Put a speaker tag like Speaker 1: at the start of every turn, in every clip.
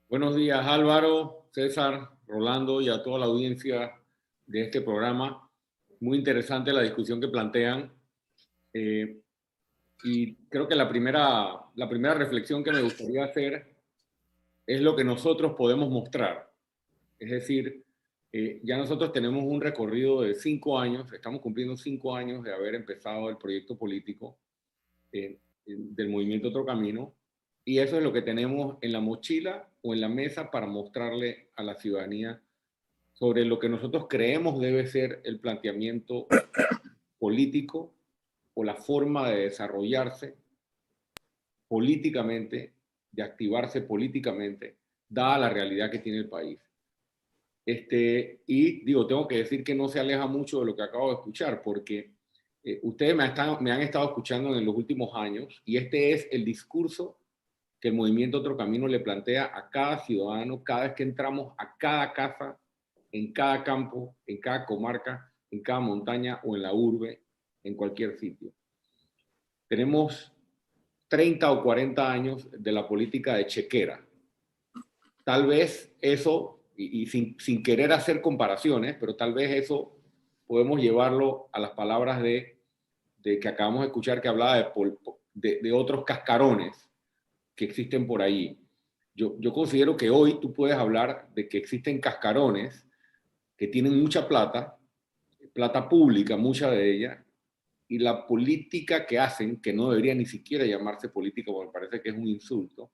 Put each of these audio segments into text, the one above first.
Speaker 1: Buenos días, Álvaro, César, Rolando y a toda la audiencia de este programa. Muy interesante la discusión que plantean. Y creo que la primera reflexión que me gustaría hacer es lo que nosotros podemos mostrar. Es decir, ya nosotros tenemos un recorrido de 5 años, estamos cumpliendo 5 años de haber empezado el proyecto político del movimiento Otro Camino, y eso es lo que tenemos en la mochila o en la mesa para mostrarle a la ciudadanía sobre lo que nosotros creemos debe ser el planteamiento político o la forma de desarrollarse políticamente, de activarse políticamente, dada la realidad que tiene el país. Y digo, tengo que decir que no se aleja mucho de lo que acabo de escuchar, porque ustedes me han estado escuchando en los últimos años, y este es el discurso que el movimiento Otro Camino le plantea a cada ciudadano cada vez que entramos a cada casa, en cada campo, en cada comarca, en cada montaña o en la urbe, en cualquier sitio. Tenemos 30 o 40 años de la política de chequera. Tal vez eso, y sin querer hacer comparaciones, pero tal vez eso podemos llevarlo a las palabras de que acabamos de escuchar, que hablaba de otros cascarones que existen por ahí. Yo considero que hoy tú puedes hablar de que existen cascarones que tienen mucha plata, plata pública, mucha de ella, y la política que hacen, que no debería ni siquiera llamarse política, porque me parece que es un insulto,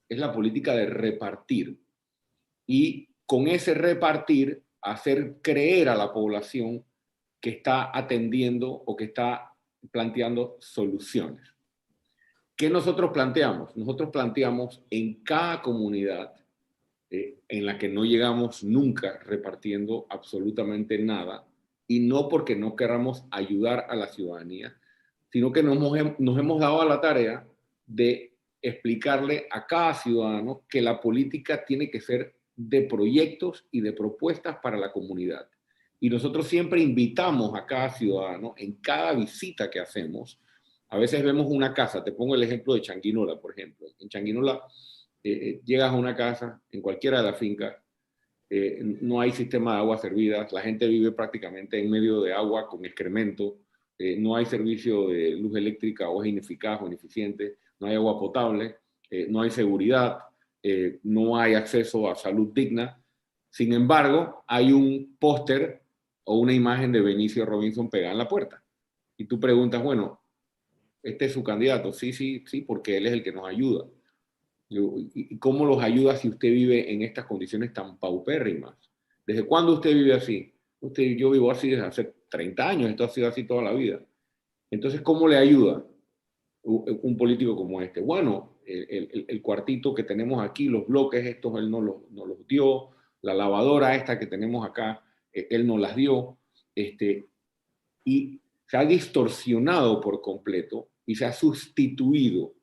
Speaker 1: es la política de repartir. Y con ese repartir, hacer creer a la población que está atendiendo o que está planteando soluciones. ¿Qué nosotros planteamos? Nosotros planteamos en cada comunidad en la que no llegamos nunca repartiendo absolutamente nada, y no porque no queramos ayudar a la ciudadanía, sino que nos hemos dado a la tarea de explicarle a cada ciudadano que la política tiene que ser de proyectos y de propuestas para la comunidad. Y nosotros siempre invitamos a cada ciudadano en cada visita que hacemos. A veces vemos una casa, te pongo el ejemplo de Changuinola, por ejemplo. En Changuinola llegas a una casa, en cualquiera de las fincas, no hay sistema de agua servidas, la gente vive prácticamente en medio de agua con excremento, no hay servicio de luz eléctrica, o es ineficaz o ineficiente, no hay agua potable, no hay seguridad, no hay acceso a salud digna. Sin embargo, hay un póster o una imagen de Benicio Robinson pegada en la puerta. Y tú preguntas, bueno, este es su candidato. Sí, sí, sí, porque él es el que nos ayuda. ¿Y cómo los ayuda si usted vive en estas condiciones tan paupérrimas? ¿Desde cuándo usted vive así? Yo vivo así desde hace 30 años, esto ha sido así toda la vida. Entonces, ¿cómo le ayuda un político como este? Bueno, el cuartito que tenemos aquí, los bloques estos, él nos los dio, la lavadora esta que tenemos acá, él nos las dio, y se ha distorsionado por completo y se ha sustituido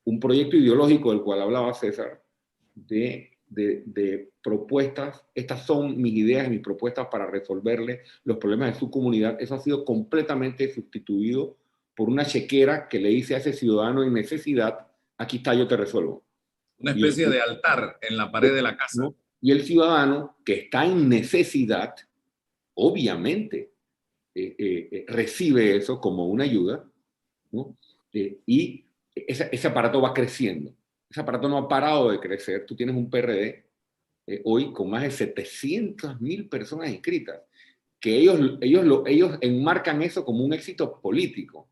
Speaker 1: un proyecto ideológico del cual hablaba César, de propuestas. Estas son mis ideas y mis propuestas para resolverle los problemas de su comunidad. Eso ha sido completamente sustituido por una chequera que le dice a ese ciudadano en necesidad, aquí está, yo te resuelvo.
Speaker 2: Una especie de altar en la pared de la casa.
Speaker 1: ¿No? Y el ciudadano que está en necesidad, obviamente, recibe eso como una ayuda, ¿no? Y ese aparato va creciendo. Ese aparato no ha parado de crecer. Tú tienes un PRD hoy con más de 700.000 personas inscritas, que ellos enmarcan eso como un éxito político.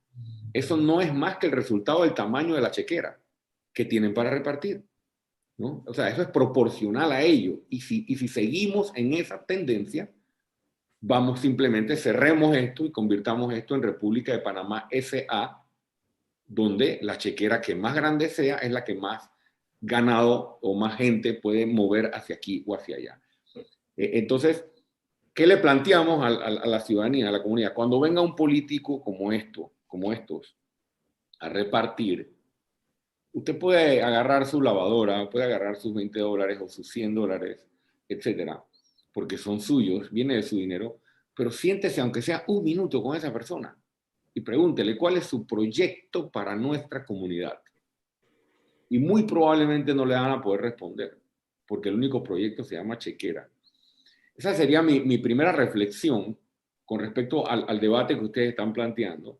Speaker 1: Eso no es más que el resultado del tamaño de la chequera que tienen para repartir, ¿no? O sea, eso es proporcional a ello. Y si seguimos en esa tendencia, vamos simplemente, cerremos esto y convirtamos esto en República de Panamá S.A., donde la chequera que más grande sea es la que más ganado o más gente puede mover hacia aquí o hacia allá. Entonces, ¿qué le planteamos a la ciudadanía, a la comunidad? Cuando venga un político como estos, a repartir, usted puede agarrar su lavadora, puede agarrar sus $20 o sus $100, etcétera, porque son suyos, viene de su dinero, pero siéntese aunque sea un minuto con esa persona y pregúntele cuál es su proyecto para nuestra comunidad. Y muy probablemente no le van a poder responder. porque el único proyecto se llama chequera. Esa sería mi primera reflexión con respecto al debate que ustedes están planteando,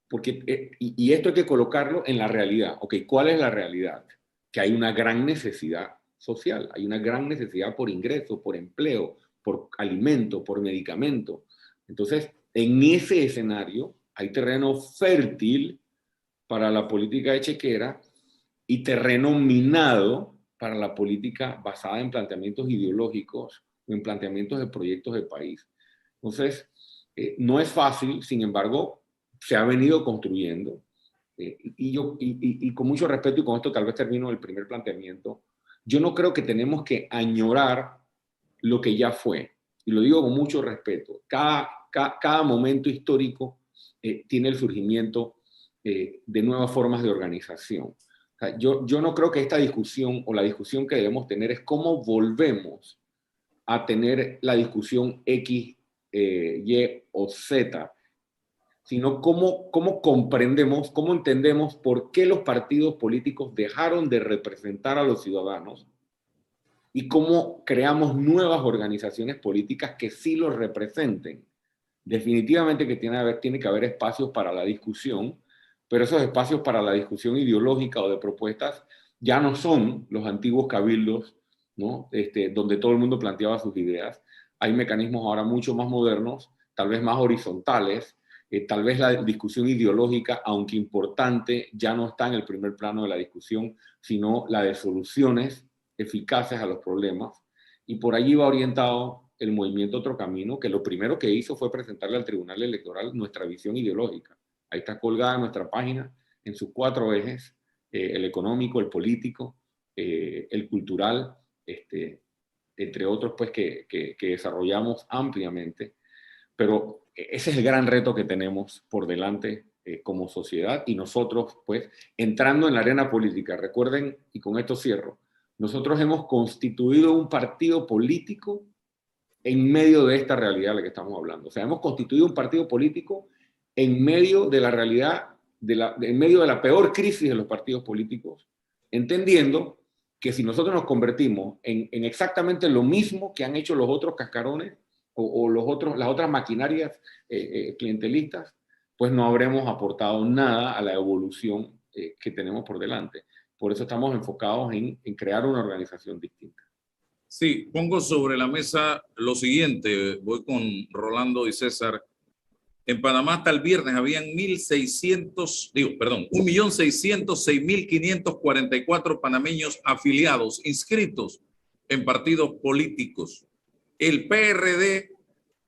Speaker 1: porque, y esto hay que colocarlo en la realidad. Ok, ¿cuál es la realidad? Que hay una gran necesidad social, hay una gran necesidad por ingresos, por empleo, por alimento, por medicamento. Entonces, en ese escenario hay terreno fértil para la política de chequera y terreno minado para la política basada en planteamientos ideológicos o en planteamientos de proyectos de país. Entonces, no es fácil, sin embargo, se ha venido construyendo. Y con mucho respeto, y con esto tal vez termino el primer planteamiento, yo no creo que tenemos que añorar lo que ya fue. Y lo digo con mucho respeto. Cada momento histórico tiene el surgimiento de nuevas formas de organización. O sea, yo no creo que esta discusión o la discusión que debemos tener es cómo volvemos a tener la discusión X, Y o Z, sino cómo comprendemos, cómo entendemos por qué los partidos políticos dejaron de representar a los ciudadanos y cómo creamos nuevas organizaciones políticas que sí los representen. Definitivamente que tiene que haber espacios para la discusión, pero esos espacios para la discusión ideológica o de propuestas ya no son los antiguos cabildos, ¿no? Donde todo el mundo planteaba sus ideas. Hay mecanismos ahora mucho más modernos, tal vez más horizontales. Tal vez la discusión ideológica, aunque importante, ya no está en el primer plano de la discusión, sino la de soluciones eficaces a los problemas. Y por allí va orientado el movimiento Otro Camino, que lo primero que hizo fue presentarle al Tribunal Electoral nuestra visión ideológica. Ahí está colgada en nuestra página en sus 4 ejes, el económico, el político, el cultural, entre otros pues que desarrollamos ampliamente. Pero ese es el gran reto que tenemos por delante como sociedad, y nosotros, pues, entrando en la arena política. Recuerden, y con esto cierro, nosotros hemos constituido un partido político en medio de esta realidad de la que estamos hablando. O sea, hemos constituido un partido político en medio de la realidad, en medio de la peor crisis de los partidos políticos, entendiendo que si nosotros nos convertimos en exactamente lo mismo que han hecho los otros cascarones, o las otras maquinarias clientelistas, pues no habremos aportado nada a la evolución que tenemos por delante. Por eso estamos enfocados en crear una organización distinta.
Speaker 2: Sí, pongo sobre la mesa lo siguiente, voy con Rolando y César. En Panamá hasta el viernes habían 1.606.544 panameños afiliados, inscritos en partidos políticos. El PRD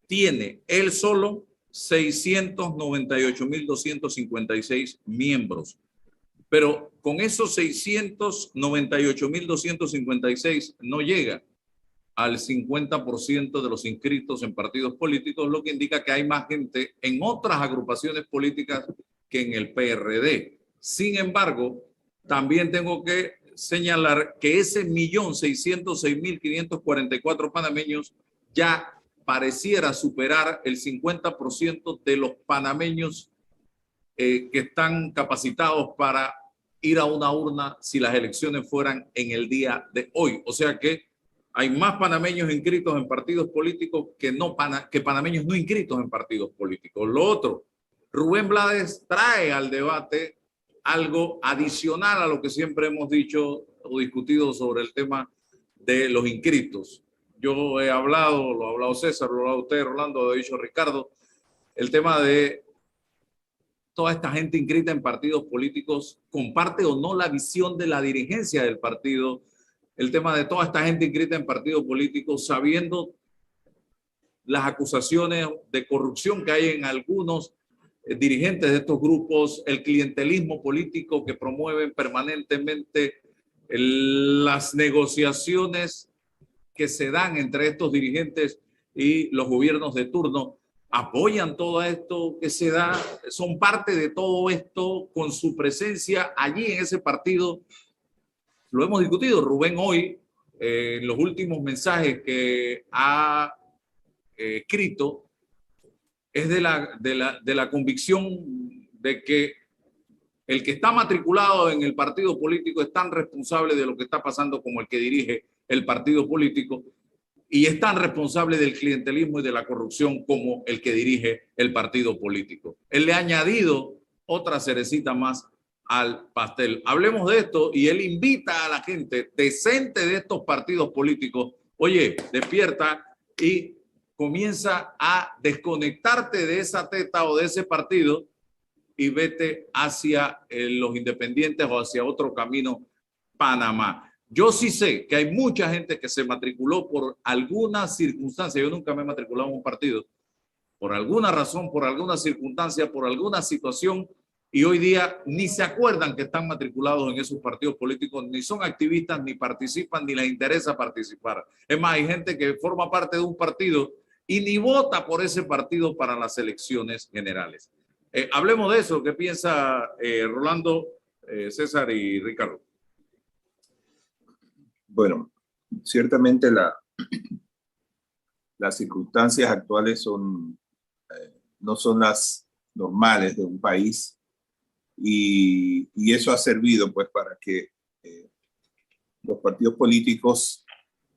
Speaker 2: tiene él solo 698.256 miembros. Pero con esos 698.256 no llega al 50% de los inscritos en partidos políticos, lo que indica que hay más gente en otras agrupaciones políticas que en el PRD. Sin embargo, también tengo que señalar que ese 1.606.544 panameños ya pareciera superar el 50% de los panameños que están capacitados para ir a una urna si las elecciones fueran en el día de hoy. O sea que hay más panameños inscritos en partidos políticos que panameños no inscritos en partidos políticos. Lo otro, Rubén Blades trae al debate algo adicional a lo que siempre hemos dicho o discutido sobre el tema de los inscritos. Yo he hablado, lo ha hablado César, lo ha hablado usted, Rolando, lo ha dicho Ricardo, el tema de toda esta gente inscrita en partidos políticos, comparte o no la visión de la dirigencia del partido, el tema de toda esta gente inscrita en partidos políticos, sabiendo las acusaciones de corrupción que hay en algunos dirigentes de estos grupos, el clientelismo político que promueven permanentemente, las negociaciones que se dan entre estos dirigentes y los gobiernos de turno, apoyan todo esto que se da, son parte de todo esto con su presencia allí en ese partido. Lo hemos discutido. Rubén hoy, en los últimos mensajes que ha escrito, es de la convicción de que el que está matriculado en el partido político es tan responsable de lo que está pasando como el que dirige el partido político y es tan responsable del clientelismo y de la corrupción como el que dirige el partido político. Él le ha añadido otra cerecita más al pastel. Hablemos de esto y él invita a la gente decente de estos partidos políticos, oye, despierta y comienza a desconectarte de esa teta o de ese partido y vete hacia los independientes o hacia otro camino, Panamá. Yo sí sé que hay mucha gente que se matriculó por alguna circunstancia. Yo nunca me he matriculado en un partido. Por alguna razón, por alguna circunstancia, por alguna situación. Y hoy día ni se acuerdan que están matriculados en esos partidos políticos, ni son activistas, ni participan, ni les interesa participar. Es más, hay gente que forma parte de un partido y ni vota por ese partido para las elecciones generales. Hablemos de eso. ¿Qué piensa Rolando, César y Ricardo?
Speaker 3: Bueno, ciertamente las circunstancias actuales no son las normales de un país y eso ha servido pues para que los partidos políticos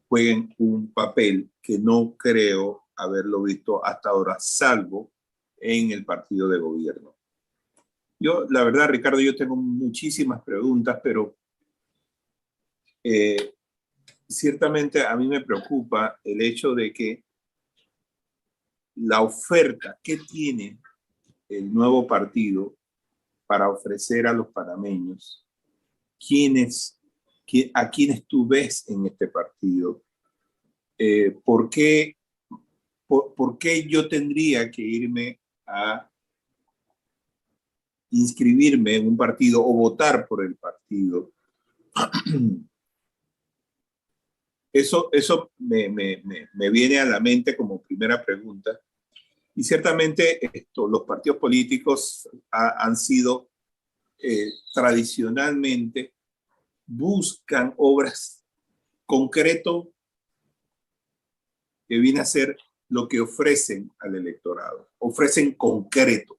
Speaker 3: jueguen un papel que no creo haberlo visto hasta ahora, salvo en el partido de gobierno. Yo, la verdad, Ricardo, yo tengo muchísimas preguntas, pero ciertamente a mí me preocupa el hecho de que la oferta que tiene el nuevo partido para ofrecer a los panameños, a quienes tú ves en este partido, ¿por qué yo tendría que irme a inscribirme en un partido o votar por el partido? Eso me viene a la mente como primera pregunta. Y ciertamente los partidos políticos han sido tradicionalmente, buscan obras concretas que viene a ser lo que ofrecen al electorado. Ofrecen concreto,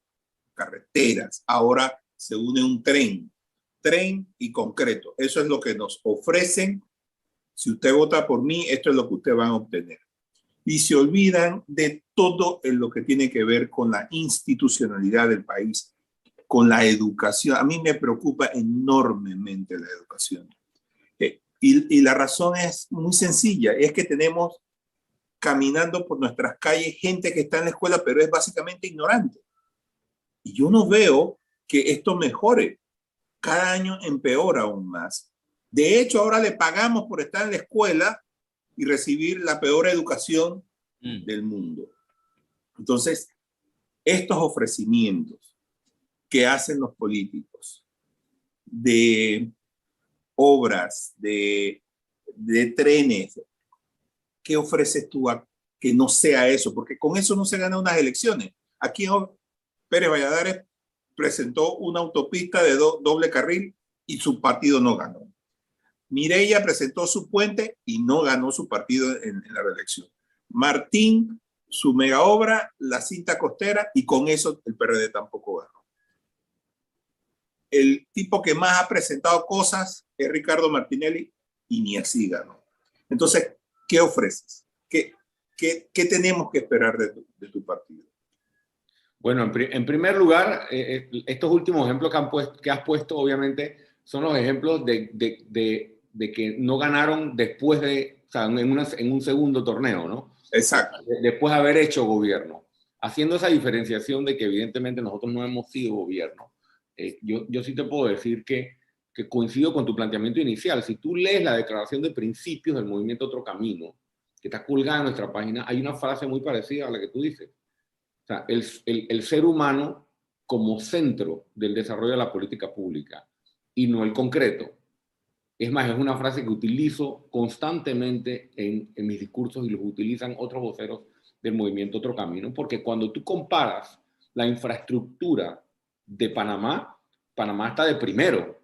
Speaker 3: carreteras. Ahora se une un tren y concreto. Eso es lo que nos ofrecen. Si usted vota por mí, esto es lo que usted va a obtener. Y se olvidan de todo en lo que tiene que ver con la institucionalidad del país, con la educación. A mí me preocupa enormemente la educación. Y la razón es muy sencilla, es que tenemos caminando por nuestras calles gente que está en la escuela, pero es básicamente ignorante. Y yo no veo que esto mejore. Cada año empeora aún más. De hecho, ahora le pagamos por estar en la escuela y recibir la peor educación del mundo. Entonces, estos ofrecimientos que hacen los políticos de obras, de trenes, ¿qué ofreces tú a que no sea eso? Porque con eso no se ganan unas elecciones. Aquí Pérez Valladares presentó una autopista de doble carril y su partido no ganó. Mireya presentó su puente y no ganó su partido en la reelección. Martín, su mega obra, la cinta costera, y con eso el PRD tampoco ganó. El tipo que más ha presentado cosas es Ricardo Martinelli y ni así ganó. Entonces, ¿qué ofreces? ¿Qué tenemos que esperar de tu partido?
Speaker 1: Bueno, en primer lugar, estos últimos ejemplos que has puesto, obviamente, son los ejemplos de que no ganaron después o sea, en un segundo torneo, ¿no?
Speaker 3: Exacto.
Speaker 1: Después de haber hecho gobierno. Haciendo esa diferenciación de que evidentemente nosotros no hemos sido gobierno. Yo sí te puedo decir que coincido con tu planteamiento inicial. Si tú lees la declaración de principios del movimiento Otro Camino, que está colgada en nuestra página, hay una frase muy parecida a la que tú dices. O sea, el ser humano como centro del desarrollo de la política pública y no el concreto. Es más, es una frase que utilizo constantemente en mis discursos y los utilizan otros voceros del movimiento Otro Camino, porque cuando tú comparas la infraestructura de Panamá, Panamá está de primero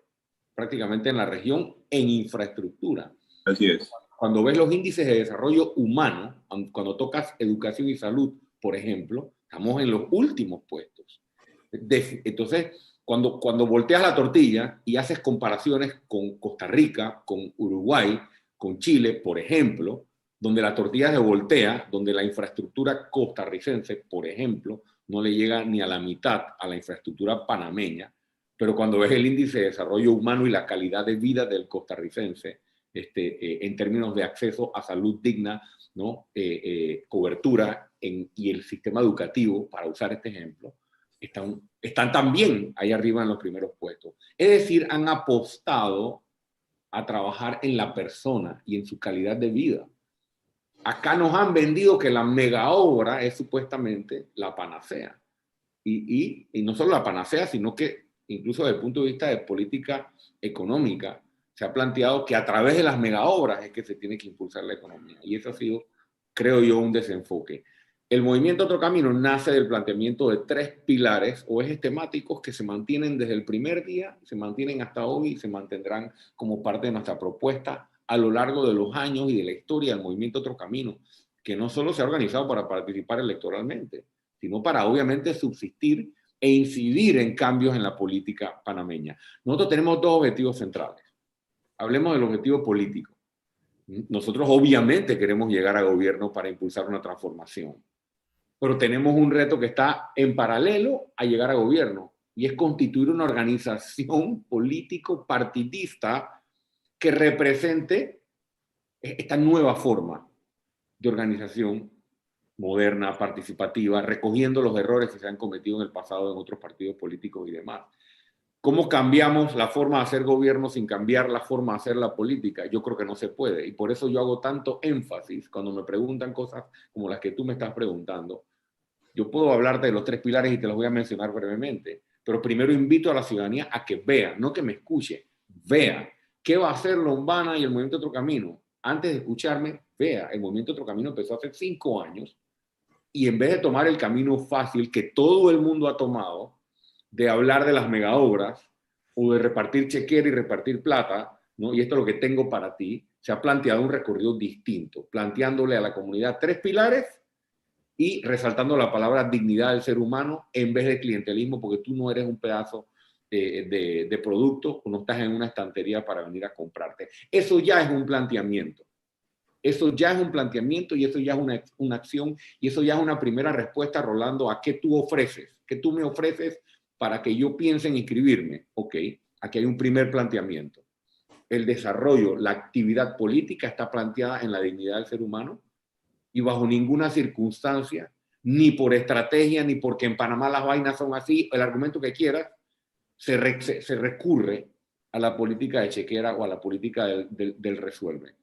Speaker 1: prácticamente en la región en infraestructura.
Speaker 3: Así es.
Speaker 1: Cuando ves los índices de desarrollo humano, cuando tocas educación y salud, por ejemplo, estamos en los últimos puestos. Entonces, cuando volteas la tortilla y haces comparaciones con Costa Rica, con Uruguay, con Chile, por ejemplo, donde la tortilla se voltea, donde la infraestructura costarricense, por ejemplo, no le llega ni a la mitad a la infraestructura panameña, pero cuando ves el índice de desarrollo humano y la calidad de vida del costarricense, en términos de acceso a salud digna, ¿no? Cobertura y el sistema educativo, para usar este ejemplo, están también ahí arriba en los primeros puestos. Es decir, han apostado a trabajar en la persona y en su calidad de vida. Acá nos han vendido que la mega obra es supuestamente la panacea. Y no solo la panacea, sino que incluso desde el punto de vista de política económica, se ha planteado que a través de las mega obras es que se tiene que impulsar la economía. Y eso ha sido, creo yo, un desenfoque. El movimiento Otro Camino nace del planteamiento de 3 pilares o ejes temáticos que se mantienen desde el primer día, se mantienen hasta hoy y se mantendrán como parte de nuestra propuesta a lo largo de los años y de la historia del movimiento Otro Camino, que no solo se ha organizado para participar electoralmente, sino para obviamente subsistir e incidir en cambios en la política panameña. Nosotros tenemos 2 objetivos centrales. Hablemos del objetivo político. Nosotros obviamente queremos llegar a gobierno para impulsar una transformación, pero tenemos un reto que está en paralelo a llegar a gobierno, y es constituir una organización político-partidista que represente esta nueva forma de organización moderna, participativa, recogiendo los errores que se han cometido en el pasado en otros partidos políticos y demás. ¿Cómo cambiamos la forma de hacer gobierno sin cambiar la forma de hacer la política? Yo creo que no se puede, y por eso yo hago tanto énfasis cuando me preguntan cosas como las que tú me estás preguntando. Yo puedo hablarte de los 3 pilares y te los voy a mencionar brevemente, pero primero invito a la ciudadanía a que vea, no que me escuche, vea qué va a hacer Lombana y el Movimiento Otro Camino. Antes de escucharme, vea, el Movimiento Otro Camino empezó hace 5 años, y en vez de tomar el camino fácil que todo el mundo ha tomado, de hablar de las megaobras o de repartir chequera y repartir plata, ¿no? Y esto es lo que tengo para ti, se ha planteado un recorrido distinto, planteándole a la comunidad 3 pilares y resaltando la palabra dignidad del ser humano en vez de clientelismo, porque tú no eres un pedazo de producto o no estás en una estantería para venir a comprarte. Eso ya es un planteamiento. Eso ya es un planteamiento y eso ya es una acción, y eso ya es una primera respuesta, Rolando, a qué tú ofreces, qué tú me ofreces para que yo piense en inscribirme. Ok, aquí hay un primer planteamiento. El desarrollo, la actividad política está planteada en la dignidad del ser humano, y bajo ninguna circunstancia, ni por estrategia, ni porque en Panamá las vainas son así, el argumento que quieras, se recurre a la política de chequera o a la política del resuelve.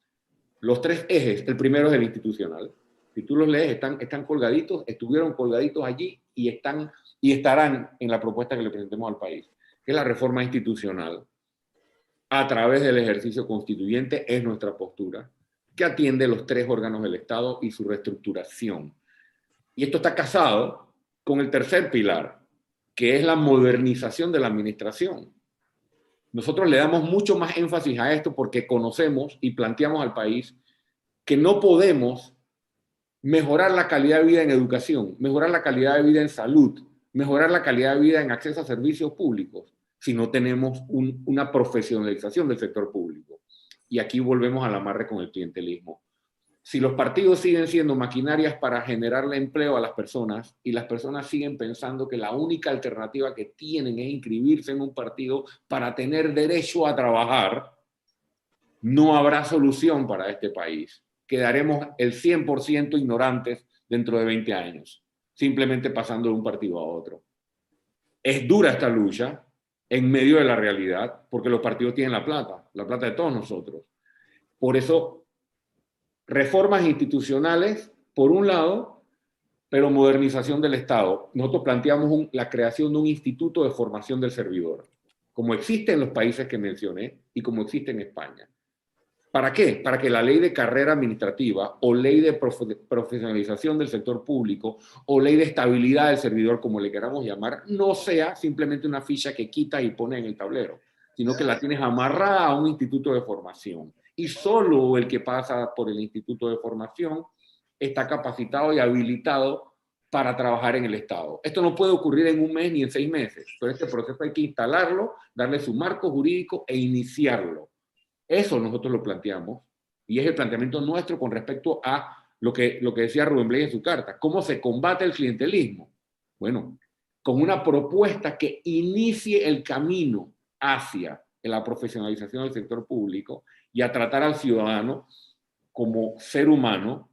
Speaker 1: Los 3 ejes, el primero es el institucional. Si tú los lees, están colgaditos, estuvieron colgaditos allí y estarán en la propuesta que le presentemos al país, que es la reforma institucional a través del ejercicio constituyente, es nuestra postura, que atiende los 3 órganos del Estado y su reestructuración. Y esto está casado con el tercer pilar, que es la modernización de la administración. Nosotros le damos mucho más énfasis a esto porque conocemos y planteamos al país que no podemos mejorar la calidad de vida en educación, mejorar la calidad de vida en salud, mejorar la calidad de vida en acceso a servicios públicos, si no tenemos una profesionalización del sector público. Y aquí volvemos al amarre con el clientelismo. Si los partidos siguen siendo maquinarias para generarle empleo a las personas y las personas siguen pensando que la única alternativa que tienen es inscribirse en un partido para tener derecho a trabajar, no habrá solución para este país. Quedaremos el 100% ignorantes dentro de 20 años, simplemente pasando de un partido a otro. Es dura esta lucha en medio de la realidad, porque los partidos tienen la plata de todos nosotros. Por eso, reformas institucionales, por un lado, pero modernización del Estado. Nosotros planteamos la creación de un instituto de formación del servidor, como existe en los países que mencioné y como existe en España. ¿Para qué? Para que la ley de carrera administrativa o ley de profesionalización del sector público o ley de estabilidad del servidor, como le queramos llamar, no sea simplemente una ficha que quitas y pones en el tablero, sino que la tienes amarrada a un instituto de formación. Y solo el que pasa por el instituto de formación está capacitado y habilitado para trabajar en el Estado. Esto no puede ocurrir en un mes ni en 6 meses, pero este proceso hay que instalarlo, darle su marco jurídico e iniciarlo. Eso nosotros lo planteamos Y es el planteamiento nuestro con respecto a lo que decía Rubén Blades en su carta. ¿Cómo se combate el clientelismo? Bueno, con una propuesta que inicie el camino hacia la profesionalización del sector público y a tratar al ciudadano como ser humano,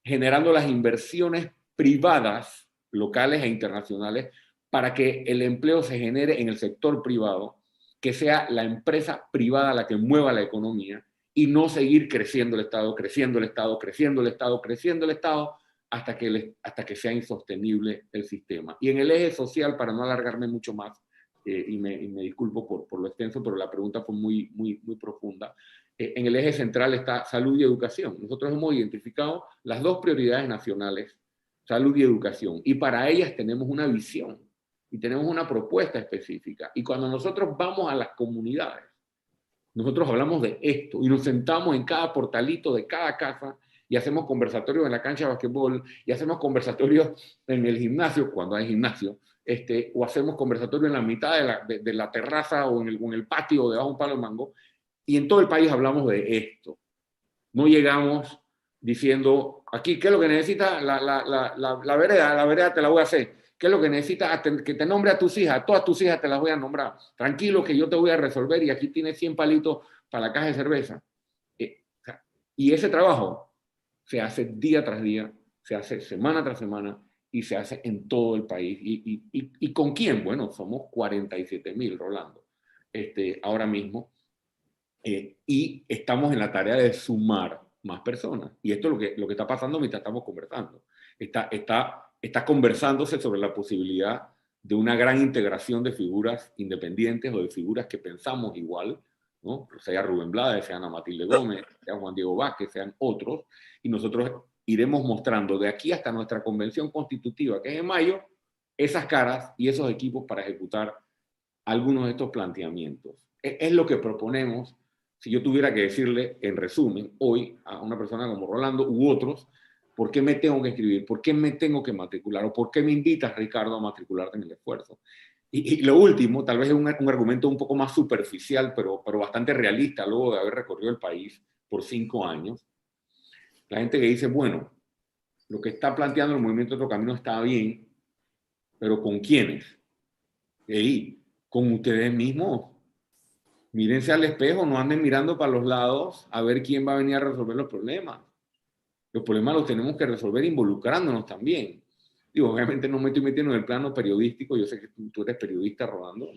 Speaker 1: generando las inversiones privadas, locales e internacionales, para que el empleo se genere en el sector privado, que sea la empresa privada la que mueva la economía y no seguir creciendo el Estado, creciendo el Estado, creciendo el Estado, creciendo el Estado, hasta que sea insostenible el sistema. Y en el eje social, para no alargarme mucho más, y me disculpo por lo extenso, pero la pregunta fue muy profunda, en el eje central está salud y educación. Nosotros hemos identificado las dos prioridades nacionales, salud y educación, y para ellas tenemos una visión y tenemos una propuesta específica. Y cuando nosotros vamos a las comunidades, nosotros hablamos de esto y nos sentamos en cada portalito de cada casa y hacemos conversatorios en la cancha de basquetbol y hacemos conversatorios en el gimnasio, cuando hay gimnasio, o hacemos conversatorios en la mitad de la terraza o en el patio o debajo de un palo de mango, y en todo el país hablamos de esto. No llegamos diciendo, aquí, ¿qué es lo que necesita la vereda? La vereda te la voy a hacer. ¿Qué es lo que necesitas? Que te nombre a tus hijas. Todas tus hijas te las voy a nombrar. Tranquilo que yo te voy a resolver y aquí tienes 100 palitos para la caja de cerveza. Y ese trabajo se hace día tras día, se hace semana tras semana y se hace en todo el país. ¿Y con quién? Bueno, somos 47.000, Rolando, ahora mismo. Y estamos en la tarea de sumar más personas. Y esto es lo que está pasando mientras estamos conversando. Está conversándose sobre la posibilidad de una gran integración de figuras independientes o de figuras que pensamos igual, ¿no? Sea Rubén Blades, sea Ana Matilde Gómez, sea Juan Diego Vázquez, sean otros, y nosotros iremos mostrando de aquí hasta nuestra convención constitutiva, que es en mayo, esas caras y esos equipos para ejecutar algunos de estos planteamientos. Es lo que proponemos. Si yo tuviera que decirle, en resumen, hoy a una persona como Rolando u otros, ¿por qué me tengo que inscribir? ¿Por qué me tengo que matricular? ¿O por qué me invitas, Ricardo, a matricularte en el esfuerzo? Y lo último, tal vez es un argumento un poco más superficial, pero bastante realista, luego de haber recorrido el país por 5 años. La gente que dice, bueno, lo que está planteando el Movimiento Otro Camino está bien, pero ¿con quiénes? Con ustedes mismos. Mírense al espejo, no anden mirando para los lados a ver quién va a venir a resolver los problemas. Los problemas los tenemos que resolver involucrándonos también. Digo, obviamente no me estoy metiendo en el plano periodístico, yo sé que tú eres periodista, Rolando,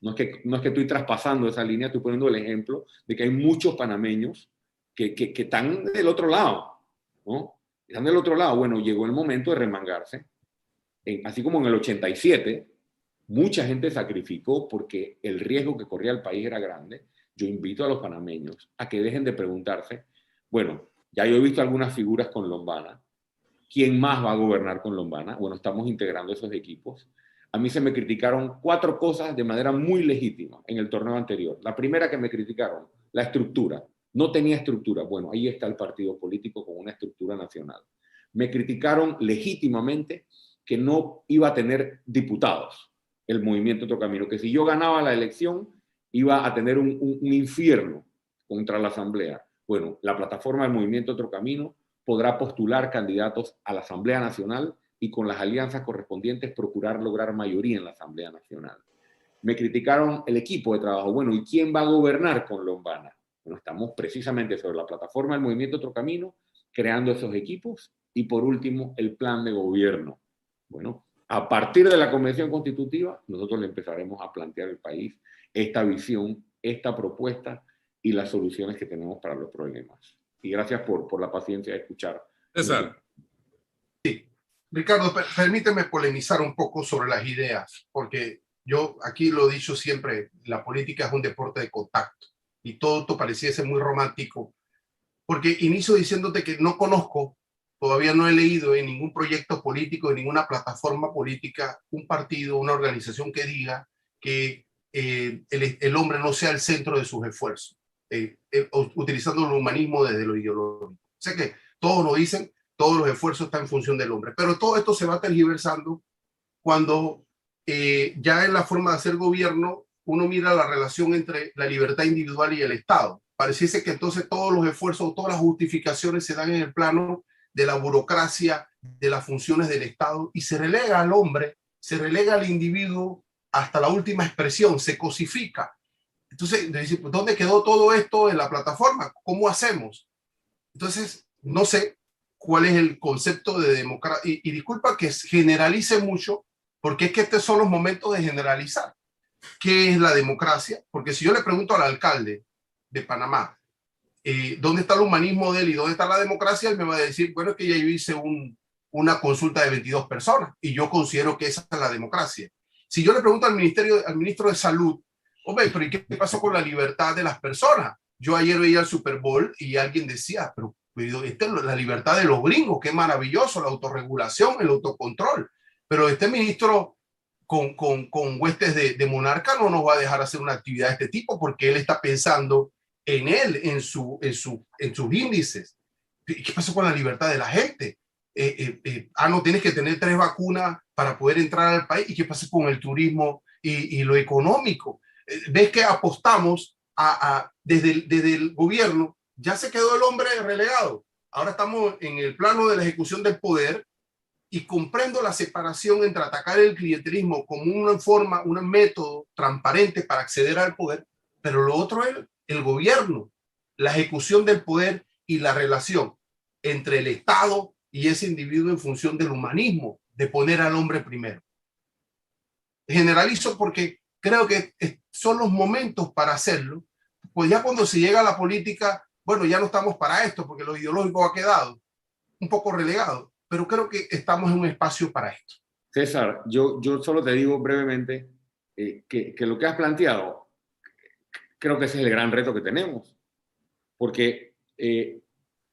Speaker 1: no es que estoy traspasando esa línea, estoy poniendo el ejemplo de que hay muchos panameños que están del otro lado, ¿no? Están del otro lado. Bueno, llegó el momento de remangarse. Así como en el 87, mucha gente sacrificó porque el riesgo que corría el país era grande. Yo invito a los panameños a que dejen de preguntarse, bueno, ya yo he visto algunas figuras con Lombana, ¿quién más va a gobernar con Lombana? Bueno, estamos integrando esos equipos. A mí se me criticaron 4 cosas de manera muy legítima en el torneo anterior. La primera que me criticaron, la estructura. No tenía estructura. Bueno, ahí está el partido político con una estructura nacional. Me criticaron legítimamente que no iba a tener diputados el Movimiento Otro Camino, que si yo ganaba la elección iba a tener un infierno contra la Asamblea. Bueno, la plataforma del Movimiento Otro Camino podrá postular candidatos a la Asamblea Nacional y con las alianzas correspondientes procurar lograr mayoría en la Asamblea Nacional. Me criticaron el equipo de trabajo. Bueno, ¿y quién va a gobernar con Lombana? Bueno, estamos precisamente sobre la plataforma del Movimiento Otro Camino, creando esos equipos. Y por último, el plan de gobierno. Bueno, a partir de la Convención Constitutiva, nosotros le empezaremos a plantear al país esta visión, esta propuesta y las soluciones que tenemos para los problemas. Y gracias por la paciencia de escuchar.
Speaker 2: César.
Speaker 4: Sí. Ricardo, permíteme polemizar un poco sobre las ideas, porque yo aquí lo he dicho siempre, la política es un deporte de contacto y todo esto pareciese muy romántico, porque inicio diciéndote que no conozco, todavía no he leído en ningún proyecto político, en ninguna plataforma política, un partido, una organización que diga que el hombre no sea el centro de sus esfuerzos, utilizando el humanismo desde lo ideológico. Sé que todos lo dicen, todos los esfuerzos están en función del hombre, pero todo esto se va tergiversando cuando ya en la forma de hacer gobierno uno mira la relación entre la libertad individual y el Estado. pareciese que entonces todos los esfuerzos, todas las justificaciones se dan en el plano de la burocracia, de las funciones del Estado, y se relega al hombre, se relega al individuo hasta la última expresión, se cosifica. Entonces, ¿dónde quedó todo esto en la plataforma? ¿Cómo hacemos? Entonces, no sé cuál es el concepto de democracia. Y disculpa que generalice mucho, porque es que estos son los momentos de generalizar. ¿Qué es la democracia? Porque si yo le pregunto al alcalde de Panamá, ¿dónde está el humanismo de él y dónde está la democracia? Él me va a decir, bueno, es que ya yo hice una consulta de 22 personas y yo considero que esa es la democracia. Si yo le pregunto al ministro de Salud, hombre, pero ¿y qué pasó con la libertad de las personas? Yo ayer veía el Super Bowl y alguien decía, pero esta es la libertad de los gringos, qué maravilloso, la autorregulación, el autocontrol. Pero este ministro con huestes de monarca no nos va a dejar hacer una actividad de este tipo porque él está pensando en él, en sus índices. ¿Qué pasó con la libertad de la gente? No tienes que tener 3 vacunas para poder entrar al país. ¿Y qué pasa con el turismo y lo económico? Ves que apostamos desde el gobierno, ya se quedó el hombre relegado. Ahora estamos en el plano de la ejecución del poder y comprendo la separación entre atacar el clientelismo como una forma, un método transparente para acceder al poder, pero lo otro es el gobierno, la ejecución del poder y la relación entre el Estado y ese individuo en función del humanismo, de poner al hombre primero. Generalizo porque creo que son los momentos para hacerlo, pues ya cuando se llega a la política, bueno, ya no estamos para esto porque lo ideológico ha quedado un poco relegado, pero creo que estamos en un espacio para esto.
Speaker 1: César, yo solo te digo brevemente que lo que has planteado, creo que ese es el gran reto que tenemos, porque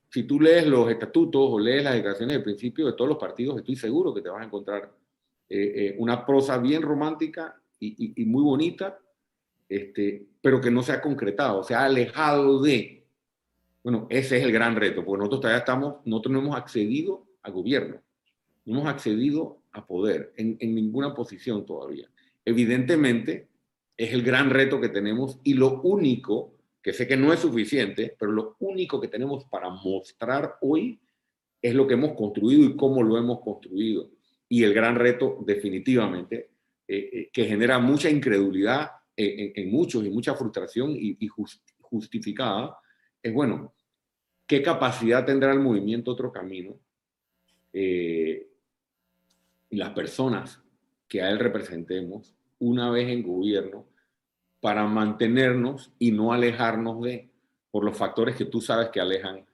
Speaker 1: si tú lees los estatutos o lees las declaraciones de principio de todos los partidos, estoy seguro que te vas a encontrar una prosa bien romántica y muy bonita, pero que no se ha concretado, se ha alejado de. Bueno, ese es el gran reto, porque nosotros todavía nosotros no hemos accedido al gobierno, no hemos accedido a poder en ninguna posición todavía. Evidentemente, es el gran reto que tenemos y lo único, que sé que no es suficiente, pero lo único que tenemos para mostrar hoy es lo que hemos construido y cómo lo hemos construido. Y el gran reto, definitivamente, que genera mucha incredulidad en muchos y mucha frustración y justificada, es bueno, ¿qué capacidad tendrá el movimiento Otro Camino y las personas que a él representemos una vez en gobierno para mantenernos y no alejarnos por los factores que tú sabes que alejan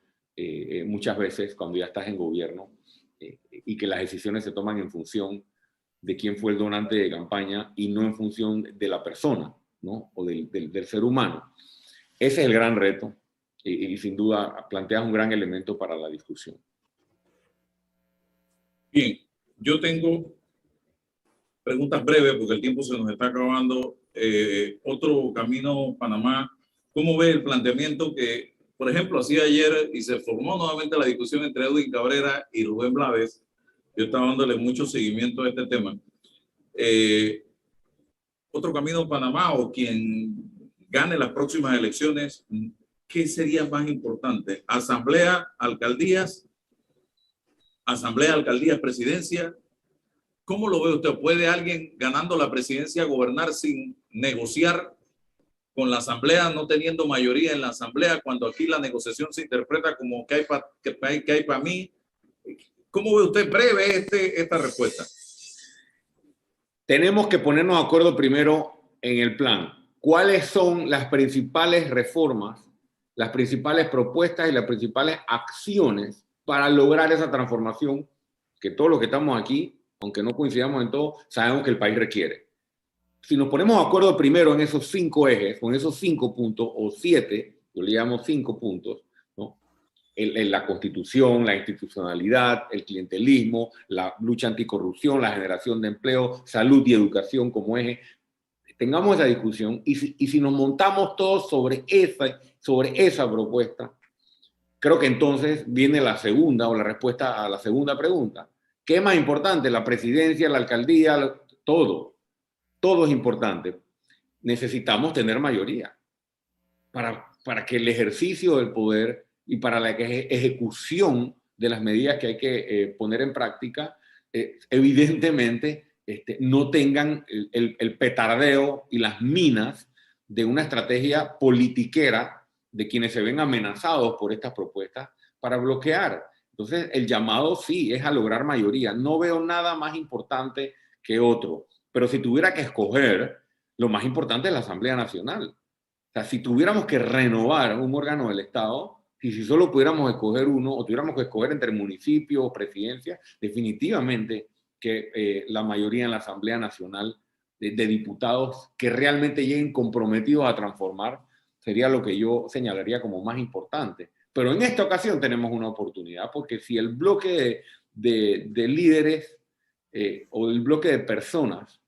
Speaker 1: muchas veces cuando ya estás en gobierno y que las decisiones se toman en función de quién fue el donante de campaña y no en función de la persona, ¿no? O del ser humano. Ese es el gran reto y sin duda planteas un gran elemento para la discusión.
Speaker 2: Bien, yo tengo preguntas breves porque el tiempo se nos está acabando. Otro Camino Panamá, ¿cómo ve el planteamiento que, por ejemplo, hacía ayer y se formó nuevamente la discusión entre Edwin Cabrera y Rubén Blades? Yo estaba dándole mucho seguimiento a este tema. Otro Camino Panamá o quien gane las próximas elecciones, ¿qué sería más importante? ¿Asamblea, alcaldías? ¿Asamblea, alcaldías, presidencia? ¿Cómo lo ve usted? ¿Puede alguien ganando la presidencia gobernar sin negociar con la asamblea, no teniendo mayoría en la asamblea, cuando aquí la negociación se interpreta como que hay para mí? ¿Cómo ve usted breve esta respuesta?
Speaker 1: Tenemos que ponernos de acuerdo primero en el plan. ¿Cuáles son las principales reformas, las principales propuestas y las principales acciones para lograr esa transformación que todos los que estamos aquí, aunque no coincidamos en todo, sabemos que el país requiere? Si nos ponemos de acuerdo primero en esos 5 ejes, con esos 5 puntos, o 7, yo le llamo 5 puntos, ¿no? En la constitución, la institucionalidad, el clientelismo, la lucha anticorrupción, la generación de empleo, salud y educación como eje, tengamos esa discusión y si nos montamos todos sobre esa propuesta, creo que entonces viene la segunda o la respuesta a la segunda pregunta. ¿Qué es más importante? La presidencia, la alcaldía, todo es importante. Necesitamos tener mayoría para para que el ejercicio del poder y para la ejecución de las medidas que hay que poner en práctica, evidentemente no tengan el petardeo y las minas de una estrategia politiquera de quienes se ven amenazados por estas propuestas para bloquear. Entonces, el llamado sí es a lograr mayoría. No veo nada más importante que otro. Pero si tuviera que escoger, lo más importante es la Asamblea Nacional. O sea, si tuviéramos que renovar un órgano del Estado, y si solo pudiéramos escoger uno, o tuviéramos que escoger entre municipios o presidencia, definitivamente que la mayoría en la Asamblea Nacional de diputados que realmente lleguen comprometidos a transformar sería lo que yo señalaría como más importante. Pero en esta ocasión tenemos una oportunidad, porque si el bloque de líderes o el bloque de personas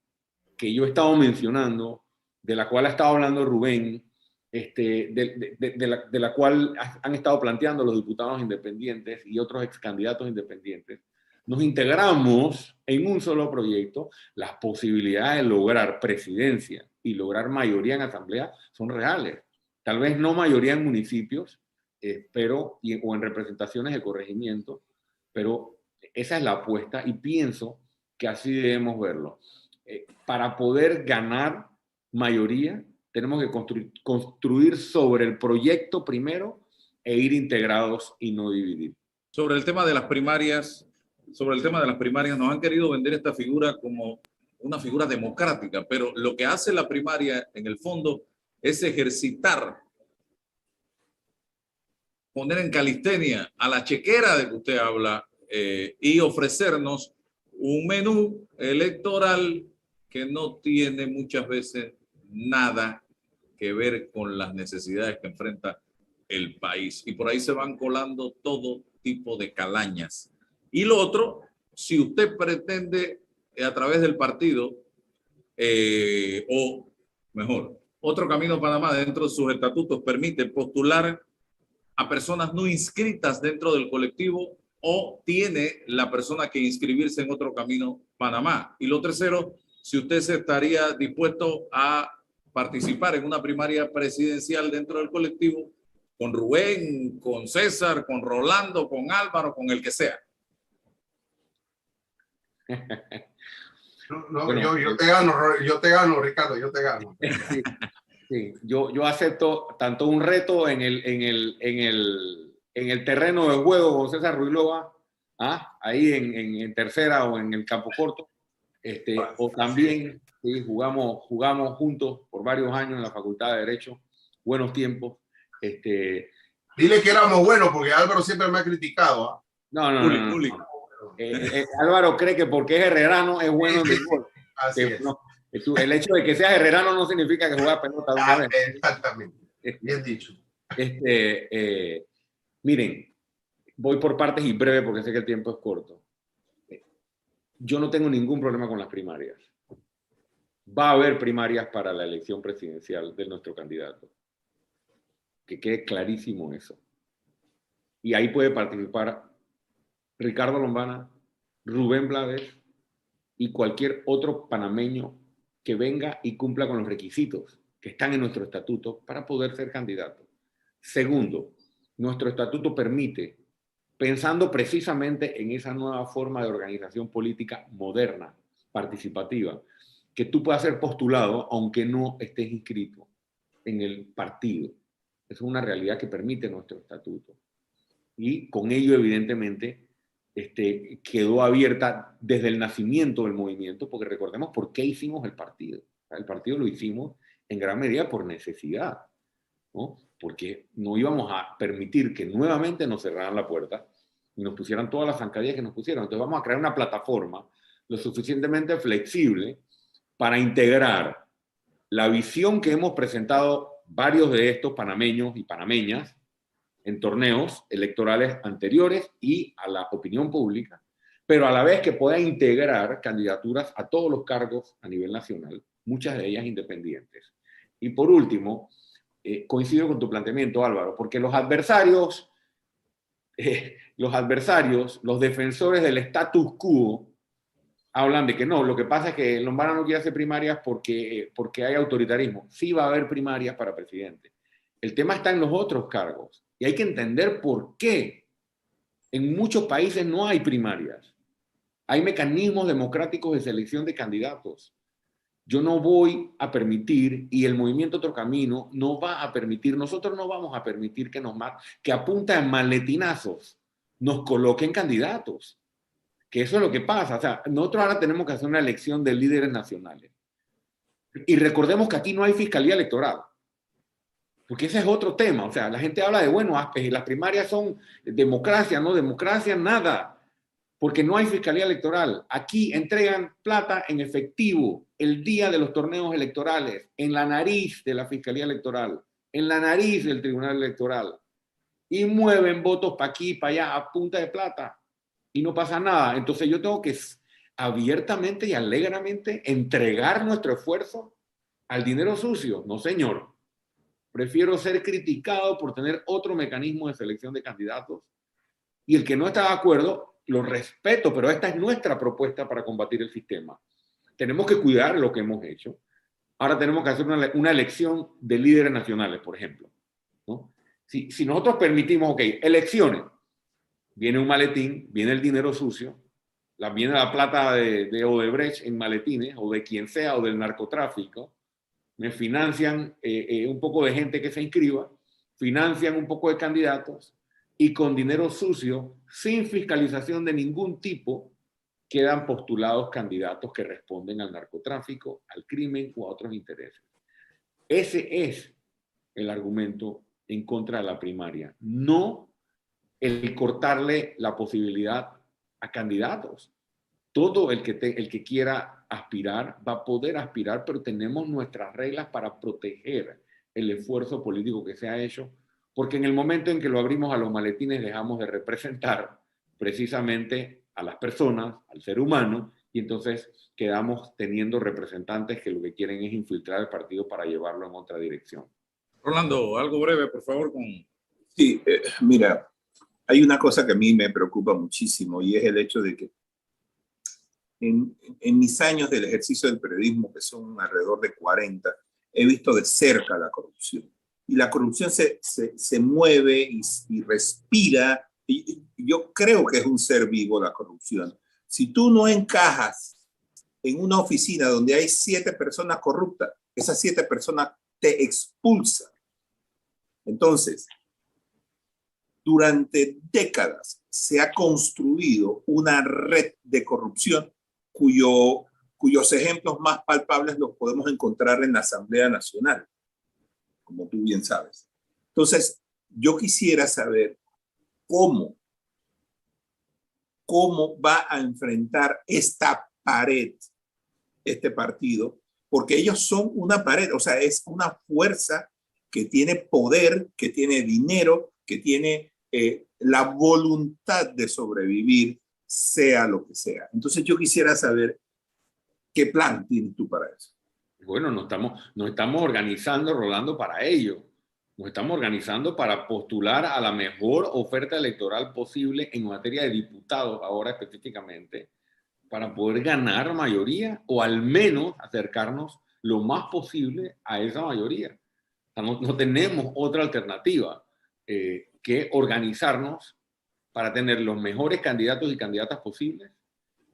Speaker 1: que yo he estado mencionando, de la cual ha estado hablando Rubén, de la cual han estado planteando los diputados independientes y otros ex candidatos independientes, nos integramos en un solo proyecto, las posibilidades de lograr presidencia y lograr mayoría en asamblea son reales. Tal vez no mayoría en municipios, o en representaciones de corregimiento, pero esa es la apuesta y pienso que así debemos verlo. Para poder ganar mayoría, tenemos que construir sobre el proyecto primero e ir integrados y no dividir.
Speaker 2: Sobre el tema de las primarias, nos han querido vender esta figura como una figura democrática, pero lo que hace la primaria en el fondo es ejercitar, poner en calistenia a la chequera de que usted habla y ofrecernos un menú electoral que no tiene muchas veces nada que ver con las necesidades que enfrenta el país. Y por ahí se van colando todo tipo de calañas. Y lo otro, si usted pretende a través del partido, o mejor, Otro Camino Panamá dentro de sus estatutos permite postular a personas no inscritas dentro del colectivo o tiene la persona que inscribirse en Otro Camino Panamá. Y lo tercero, si usted se estaría dispuesto a participar en una primaria presidencial dentro del colectivo con Rubén, con César, con Rolando, con Álvaro, con el que sea.
Speaker 4: No, bueno, yo te gano, Ricardo, yo te gano.
Speaker 1: Sí, sí. Yo acepto tanto un reto en el terreno de juego con César Ruilova, ahí en tercera o en el campo corto, o también sí, jugamos juntos por varios años en la Facultad de Derecho, buenos tiempos.
Speaker 4: Dile que éramos buenos, porque Álvaro siempre me ha criticado.
Speaker 1: No. Álvaro cree que porque es herrerano es bueno en béisbol.
Speaker 4: Así es.
Speaker 1: No, el hecho de que seas herrerano no significa que juegas pelota de una vez.
Speaker 4: Exactamente. Bien dicho.
Speaker 1: Miren, voy por partes y breve porque sé que el tiempo es corto. Yo no tengo ningún problema con las primarias. Va a haber primarias para la elección presidencial de nuestro candidato. Que quede clarísimo eso. Y ahí puede participar Ricardo Lombana, Rubén Blades y cualquier otro panameño que venga y cumpla con los requisitos que están en nuestro estatuto para poder ser candidato. Segundo, nuestro estatuto permite, pensando precisamente en esa nueva forma de organización política moderna, participativa, que tú puedas ser postulado aunque no estés inscrito en el partido. Es una realidad que permite nuestro estatuto. Y con ello, evidentemente, quedó abierta desde el nacimiento del movimiento, porque recordemos por qué hicimos el partido. El partido lo hicimos en gran medida por necesidad, ¿no? Porque no íbamos a permitir que nuevamente nos cerraran la puerta y nos pusieran todas las zancadillas que nos pusieron. Entonces vamos a crear una plataforma lo suficientemente flexible para integrar la visión que hemos presentado varios de estos panameños y panameñas en torneos electorales anteriores y a la opinión pública, pero a la vez que pueda integrar candidaturas a todos los cargos a nivel nacional, muchas de ellas independientes. Y por último, coincido con tu planteamiento, Álvaro, porque los adversarios, los defensores del status quo, hablan de que no, lo que pasa es que Lombana no quiere hacer primarias porque hay autoritarismo. Sí va a haber primarias para presidente. El tema está en los otros cargos. Y hay que entender por qué. En muchos países no hay primarias. Hay mecanismos democráticos de selección de candidatos. Yo no voy a permitir, y el movimiento Otro Camino no va a permitir, nosotros no vamos a permitir que a punta de maletinazos nos coloquen candidatos. Que eso es lo que pasa. O sea, nosotros ahora tenemos que hacer una elección de líderes nacionales. Y recordemos que aquí no hay fiscalía electoral. Porque ese es otro tema. O sea, la gente habla de, bueno, las primarias son democracia, no democracia, nada. Porque no hay fiscalía electoral. Aquí entregan plata en efectivo el día de los torneos electorales, en la nariz de la fiscalía electoral, en la nariz del tribunal electoral. Y mueven votos para aquí, para allá, a punta de plata. Y no pasa nada. Entonces yo tengo que abiertamente y alegremente entregar nuestro esfuerzo al dinero sucio. No, señor. Prefiero ser criticado por tener otro mecanismo de selección de candidatos. Y el que no está de acuerdo, lo respeto, pero esta es nuestra propuesta para combatir el sistema. Tenemos que cuidar lo que hemos hecho. Ahora tenemos que hacer una elección de líderes nacionales, por ejemplo, ¿no? Si nosotros permitimos, ok, elecciones, viene un maletín, viene el dinero sucio, viene la plata de Odebrecht en maletines, o de quien sea, o del narcotráfico, me financian un poco de gente que se inscriba, financian un poco de candidatos, y con dinero sucio, sin fiscalización de ningún tipo, quedan postulados candidatos que responden al narcotráfico, al crimen o a otros intereses. Ese es el argumento en contra de la primaria, no el cortarle la posibilidad a candidatos. Todo el que quiera aspirar va a poder aspirar, pero tenemos nuestras reglas para proteger el esfuerzo político que se ha hecho, porque en el momento en que lo abrimos a los maletines dejamos de representar precisamente a las personas, al ser humano, y entonces quedamos teniendo representantes que lo que quieren es infiltrar el partido para llevarlo en otra dirección.
Speaker 2: Rolando, algo breve, por favor.
Speaker 3: Sí, mira, hay una cosa que a mí me preocupa muchísimo y es el hecho de que en mis años del ejercicio del periodismo, que son alrededor de 40, he visto de cerca la corrupción. Y la corrupción se mueve y respira. Y yo creo que es un ser vivo la corrupción. Si tú no encajas en una oficina donde hay 7 personas corruptas, esas 7 personas te expulsan. Entonces, durante décadas se ha construido una red de corrupción cuyos ejemplos más palpables los podemos encontrar en la Asamblea Nacional, como tú bien sabes. Entonces, yo quisiera saber cómo va a enfrentar esta pared, este partido, porque ellos son una pared, o sea, es una fuerza que tiene poder, que tiene dinero, que tiene la voluntad de sobrevivir, sea lo que sea. Entonces yo quisiera saber qué plan tienes tú para eso.
Speaker 1: Bueno, nos estamos organizando, Rolando, para ello. Nos estamos organizando para postular a la mejor oferta electoral posible en materia de diputados, ahora específicamente, para poder ganar mayoría o al menos acercarnos lo más posible a esa mayoría. O sea, no tenemos otra alternativa que organizarnos para tener los mejores candidatos y candidatas posibles,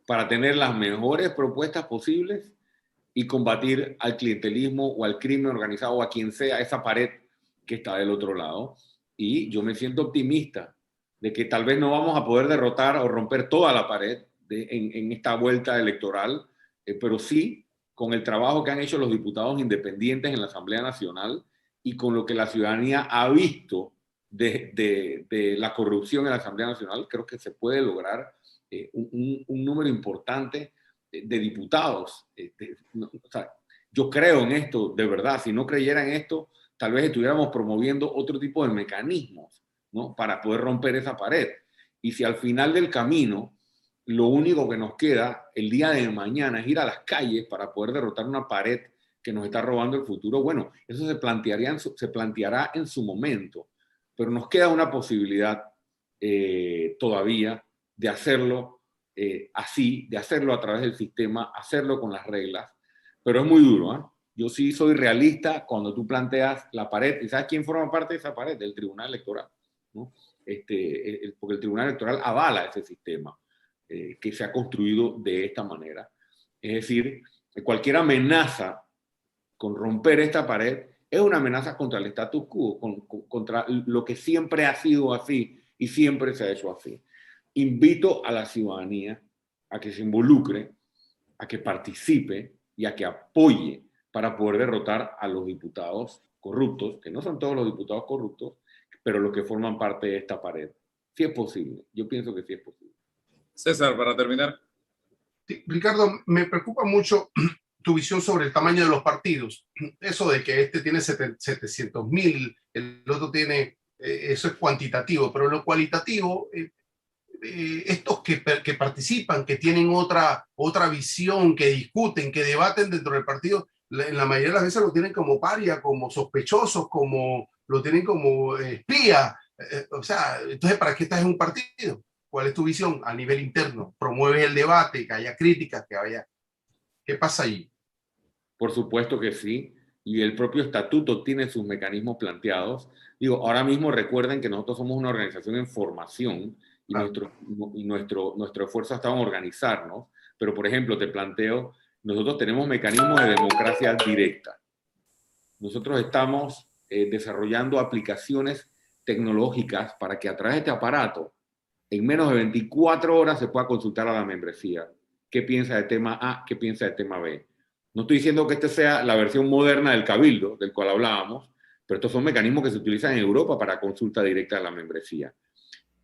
Speaker 1: para tener las mejores propuestas posibles y combatir al clientelismo o al crimen organizado o a quien sea esa pared que está del otro lado. Y yo me siento optimista de que tal vez no vamos a poder derrotar o romper toda la pared en esta vuelta electoral, pero sí con el trabajo que han hecho los diputados independientes en la Asamblea Nacional y con lo que la ciudadanía ha visto de la corrupción en la Asamblea Nacional, creo que se puede lograr un número importante de diputados. O sea, yo creo en esto, de verdad. Si no creyera en esto, tal vez estuviéramos promoviendo otro tipo de mecanismos, ¿no? Para poder romper esa pared. Y si al final del camino lo único que nos queda el día de mañana es ir a las calles para poder derrotar una pared que nos está robando el futuro, bueno, eso se planteará en su momento, pero nos queda una posibilidad todavía de hacerlo así, de hacerlo a través del sistema, hacerlo con las reglas, pero es muy duro, ¿eh? Yo sí soy realista cuando tú planteas la pared. ¿Y sabes quién forma parte de esa pared? Del Tribunal Electoral, ¿no? Porque el Tribunal Electoral avala ese sistema que se ha construido de esta manera. Es decir, cualquier amenaza con romper esta pared es una amenaza contra el status quo, contra lo que siempre ha sido así y siempre se ha hecho así. Invito a la ciudadanía a que se involucre, a que participe y a que apoye para poder derrotar a los diputados corruptos, que no son todos los diputados corruptos, pero los que forman parte de esta pared. Sí es posible, yo pienso que sí es posible.
Speaker 2: César, para terminar.
Speaker 4: Sí, Ricardo, me preocupa mucho tu visión sobre el tamaño de los partidos. Eso de que este tiene 700.000, el otro tiene, eso es cuantitativo, pero lo cualitativo, estos que participan, que tienen otra visión, que discuten, que debaten dentro del partido, en la mayoría de las veces lo tienen como paria, como sospechosos, como lo tienen como espía. O sea, entonces, ¿para qué estás en un partido? ¿Cuál es tu visión a nivel interno? ¿Promueves el debate, que haya críticas, que haya... ¿Qué pasa allí?
Speaker 1: Por supuesto que sí, y el propio estatuto tiene sus mecanismos planteados. Digo, ahora mismo recuerden que nosotros somos una organización en formación y, nuestro esfuerzo está en organizarnos, pero por ejemplo, te planteo, nosotros tenemos mecanismos de democracia directa. Nosotros estamos desarrollando aplicaciones tecnológicas para que a través de este aparato, en menos de 24 horas se pueda consultar a la membresía qué piensa de tema A, qué piensa de tema B. No estoy diciendo que esta sea la versión moderna del cabildo, del cual hablábamos, pero estos son mecanismos que se utilizan en Europa para consulta directa de la membresía.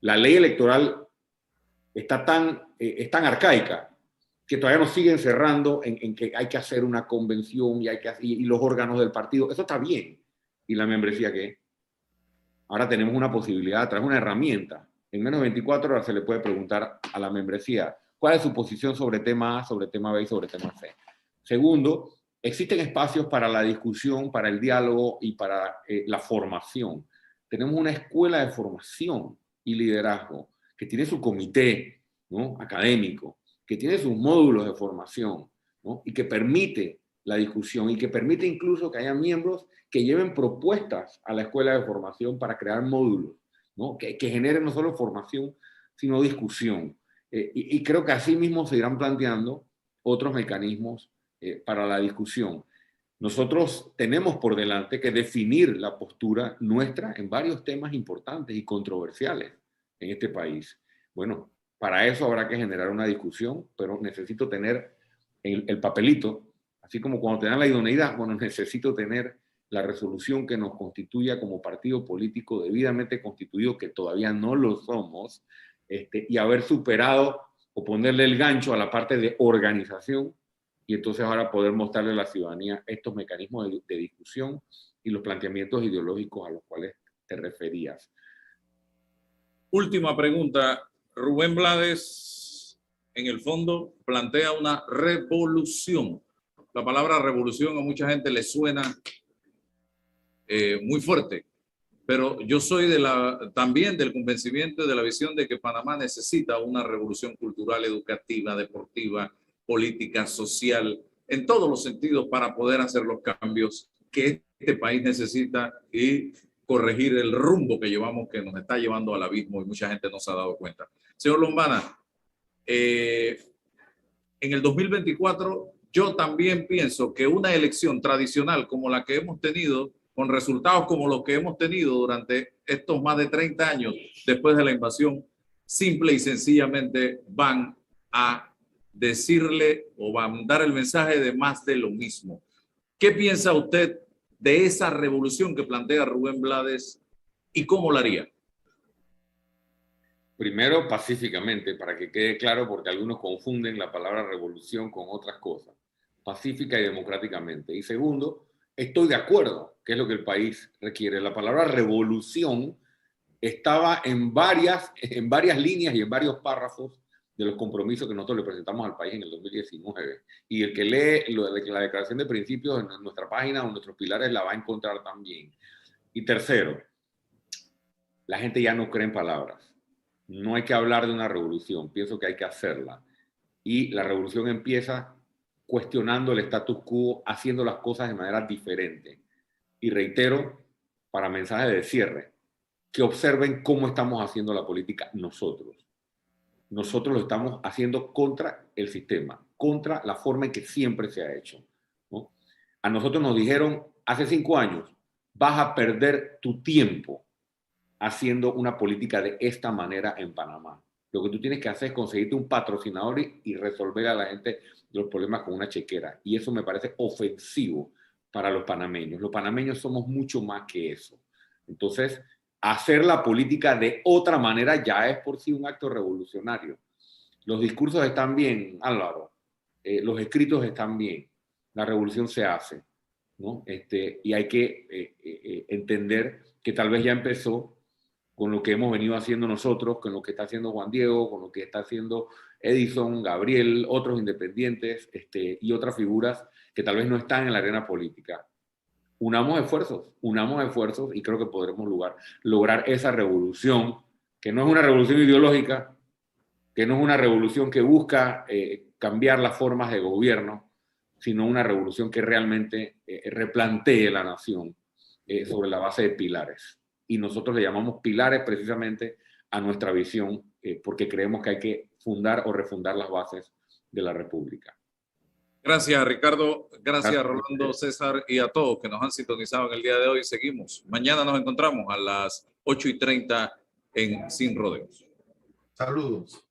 Speaker 1: La ley electoral es tan arcaica que todavía nos siguen cerrando en que hay que hacer una convención y los órganos del partido. Eso está bien. ¿Y la membresía qué? Ahora tenemos una posibilidad, a través de una herramienta. En menos de 24 horas se le puede preguntar a la membresía cuál es su posición sobre tema A, sobre tema B y sobre tema C. Segundo, existen espacios para la discusión, para el diálogo y para la formación. Tenemos una escuela de formación y liderazgo que tiene su comité, ¿no?, académico, que tiene sus módulos de formación, ¿no?, y que permite la discusión y que permite incluso que haya miembros que lleven propuestas a la escuela de formación para crear módulos, ¿no?, que generen no solo formación, sino discusión. Y creo que así mismo se irán planteando otros mecanismos para la discusión. Nosotros tenemos por delante que definir la postura nuestra en varios temas importantes y controversiales en este país. Bueno, para eso habrá que generar una discusión, pero necesito tener el papelito, así como cuando te dan la idoneidad, bueno, necesito tener la resolución que nos constituya como partido político debidamente constituido, que todavía no lo somos, y haber superado o ponerle el gancho a la parte de organización, y entonces ahora poder mostrarle a la ciudadanía estos mecanismos de discusión y los planteamientos ideológicos a los cuales te referías.
Speaker 2: Última pregunta. Rubén Blades, en el fondo, plantea una revolución. La palabra revolución a mucha gente le suena muy fuerte, pero yo soy también del convencimiento y de la visión de que Panamá necesita una revolución cultural, educativa, deportiva, política, social, en todos los sentidos para poder hacer los cambios que este país necesita y corregir el rumbo que llevamos, que nos está llevando al abismo y mucha gente no se ha dado cuenta. Señor Lombana, en el 2024 yo también pienso que una elección tradicional como la que hemos tenido, con resultados como los que hemos tenido durante estos más de 30 años después de la invasión, simple y sencillamente van a decirle o van a dar el mensaje de más de lo mismo. ¿Qué piensa usted de esa revolución que plantea Rubén Blades y cómo la haría?
Speaker 1: Primero, pacíficamente, para que quede claro, porque algunos confunden la palabra revolución con otras cosas. Pacífica y democráticamente. Y segundo, estoy de acuerdo, que es lo que el país requiere. La palabra revolución estaba en varias líneas y en varios párrafos de los compromisos que nosotros le presentamos al país en el 2019. Y el que lee la declaración de principios en nuestra página o en nuestros pilares la va a encontrar también. Y tercero, la gente ya no cree en palabras. No hay que hablar de una revolución, pienso que hay que hacerla. Y la revolución empieza cuestionando el status quo, haciendo las cosas de manera diferente. Y reitero, para mensaje de cierre, que observen cómo estamos haciendo la política nosotros. Nosotros lo estamos haciendo contra el sistema, contra la forma en que siempre se ha hecho, ¿no? A nosotros nos dijeron hace 5 años, vas a perder tu tiempo haciendo una política de esta manera en Panamá. Lo que tú tienes que hacer es conseguirte un patrocinador y resolver a la gente los problemas con una chequera. Y eso me parece ofensivo para los panameños. Los panameños somos mucho más que eso. Entonces, hacer la política de otra manera ya es por sí un acto revolucionario. Los discursos están bien, Álvaro. Los escritos están bien. La revolución se hace, ¿no? Y hay que entender que tal vez ya empezó con lo que hemos venido haciendo nosotros, con lo que está haciendo Juan Diego, con lo que está haciendo Edison, Gabriel, otros independientes y otras figuras que tal vez no están en la arena política. Unamos esfuerzos y creo que podremos lograr esa revolución, que no es una revolución ideológica, que no es una revolución que busca cambiar las formas de gobierno, sino una revolución que realmente replantee la nación sobre la base de pilares. Y nosotros le llamamos pilares precisamente a nuestra visión, porque creemos que hay que fundar o refundar las bases de la República.
Speaker 2: Gracias, Ricardo. Gracias, Rolando, César, y a todos que nos han sintonizado en el día de hoy. Seguimos. Mañana nos encontramos a las 8:30 en Sin Rodeos.
Speaker 4: Saludos.